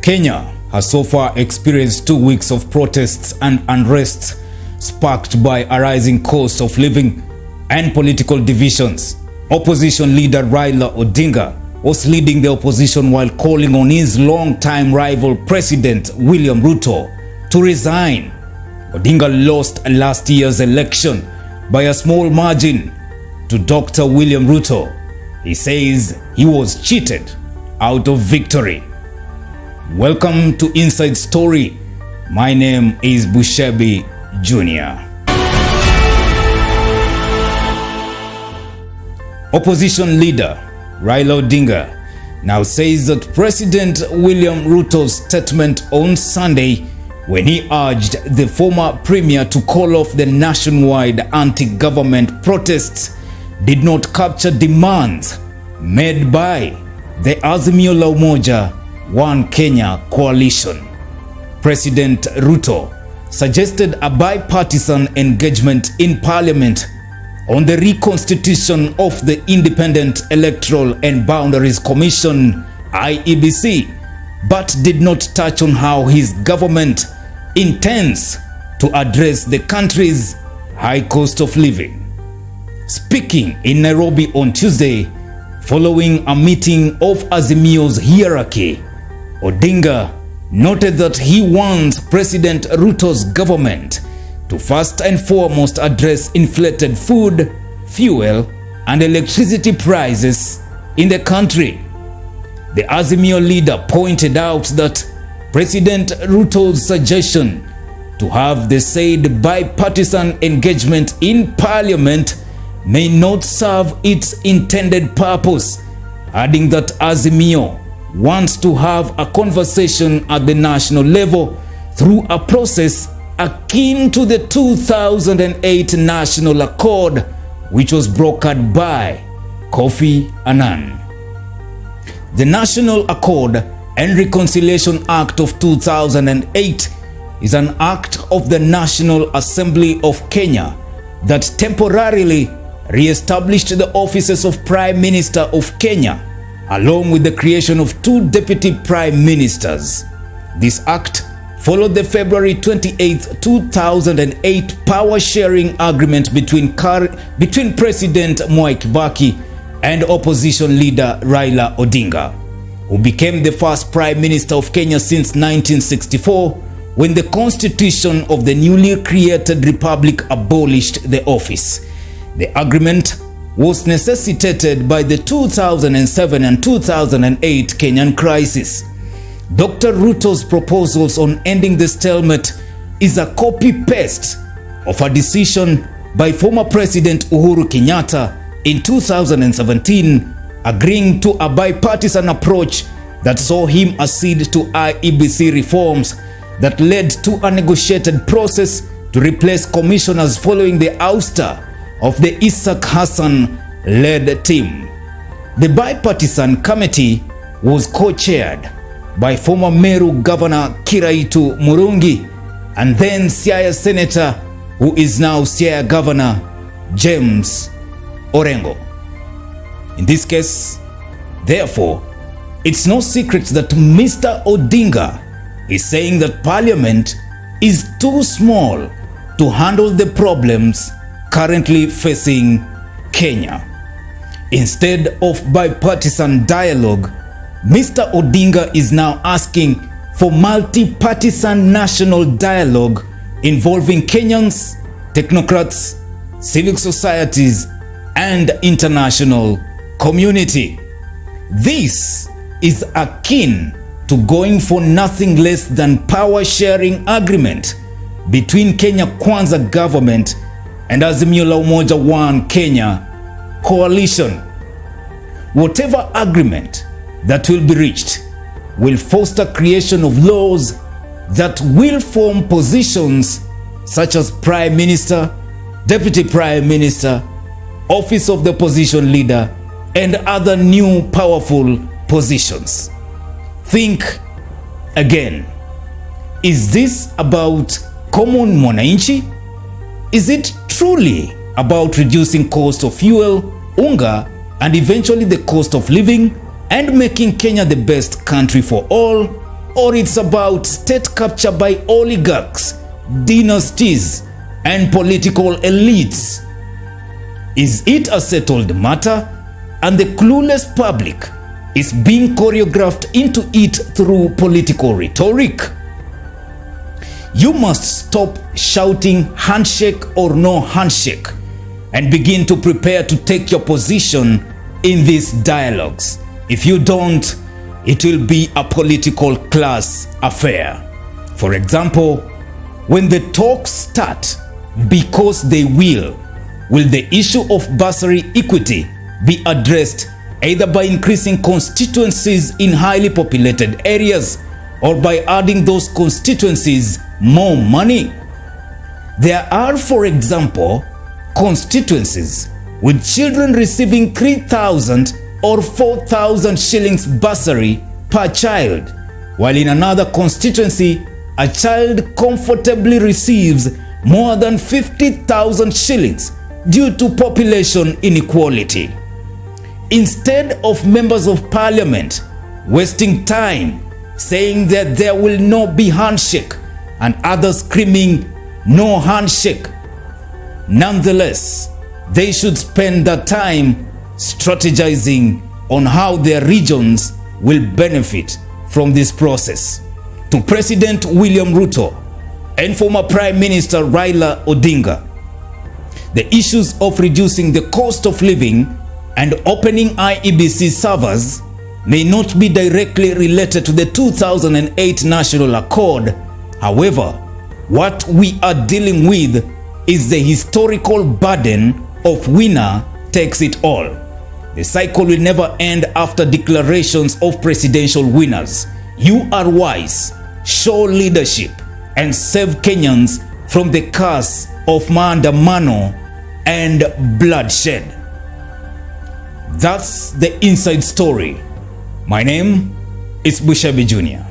Kenya has so far experienced 2 weeks of protests and unrest sparked by a rising cost of living and political divisions. Opposition leader Raila Odinga was leading the opposition while calling on his long-time rival President William Ruto to resign. Odinga lost last year's election by a small margin to Dr. William Ruto. He says he was cheated out of victory. Welcome to Inside Story. My name is Bushebi Jr. Opposition leader Raila Odinga now says that President William Ruto's statement on Sunday, when he urged the former premier to call off the nationwide anti-government protests, did not capture demands made by the Azimio la Umoja One Kenya coalition. President Ruto suggested a bipartisan engagement in parliament on the reconstitution of the Independent Electoral and Boundaries Commission IEBC, but did not touch on how his government intends to address the country's high cost of living. Speaking in Nairobi on Tuesday, following a meeting of Azimio's hierarchy, Odinga noted that he wants President Ruto's government to first and foremost address inflated food, fuel, and electricity prices in the country. The Azimio leader pointed out that President Ruto's suggestion to have the said bipartisan engagement in parliament may not serve its intended purpose, adding that Azimio wants to have a conversation at the national level through a process akin to the 2008 National Accord, which was brokered by Kofi Annan. The National Accord and Reconciliation Act of 2008 is an act of the National Assembly of Kenya that temporarily re-established the offices of Prime Minister of Kenya, along with the creation of 2 deputy prime ministers. This act followed the February 28, 2008 power-sharing agreement between President Mwai Kibaki and opposition leader Raila Odinga, who became the first prime minister of Kenya since 1964, when the constitution of the newly created republic abolished the office. The agreement was necessitated by the 2007 and 2008 Kenyan crisis. Dr. Ruto's proposals on ending the stalemate is a copy-paste of a decision by former President Uhuru Kenyatta in 2017, agreeing to a bipartisan approach that saw him accede to IEBC reforms that led to a negotiated process to replace commissioners following the ouster of the Isaac Hassan-led team. The bipartisan committee was co-chaired by former Meru Governor Kiraitu Murungi and then Siaya Senator, who is now Siaya Governor, James Orengo. In this case, therefore, it's no secret that Mr. Odinga is saying that Parliament is too small to handle the problems currently facing Kenya. Instead of bipartisan dialogue, Mr. Odinga is now asking for multi-partisan national dialogue involving Kenyans, technocrats, civic societies, and international community. This is akin to going for nothing less than power-sharing agreement between Kenya Kwanza government and Azimio la Umoja One Kenya coalition. Whatever agreement that will be reached will foster creation of laws that will form positions such as Prime Minister, Deputy Prime Minister, Office of the Opposition Leader, and other new powerful positions. Think again. Is this about common mwananchi? Is it truly about reducing cost of fuel, unga, and eventually the cost of living, and making Kenya the best country for all? or it's about state capture by oligarchs, dynasties, and political elites? Is it a settled matter, and the clueless public is being choreographed into it through political rhetoric? You must stop shouting handshake or no handshake and begin to prepare to take your position in these dialogues. If you don't, it will be a political class affair. For example, when the talks start, because they will the issue of bursary equity be addressed either by increasing constituencies in highly populated areas or by adding those constituencies more money? There are, for example, constituencies with children receiving 3,000 or 4,000 shillings bursary per child, while in another constituency, a child comfortably receives more than 50,000 shillings due to population inequality. Instead of members of parliament wasting time saying that there will not be handshake and others screaming no handshake, nonetheless, they should spend their time strategizing on how their regions will benefit from this process. To President William Ruto and former Prime Minister Raila Odinga, the issues of reducing the cost of living and opening IEBC servers may not be directly related to the 2008 National Accord. However, what we are dealing with is the historical burden of winner takes it all. The cycle will never end after declarations of presidential winners. You are wise, show leadership, and save Kenyans from the curse of maandamano and bloodshed. That's the inside story. My name is Bushebi Jr.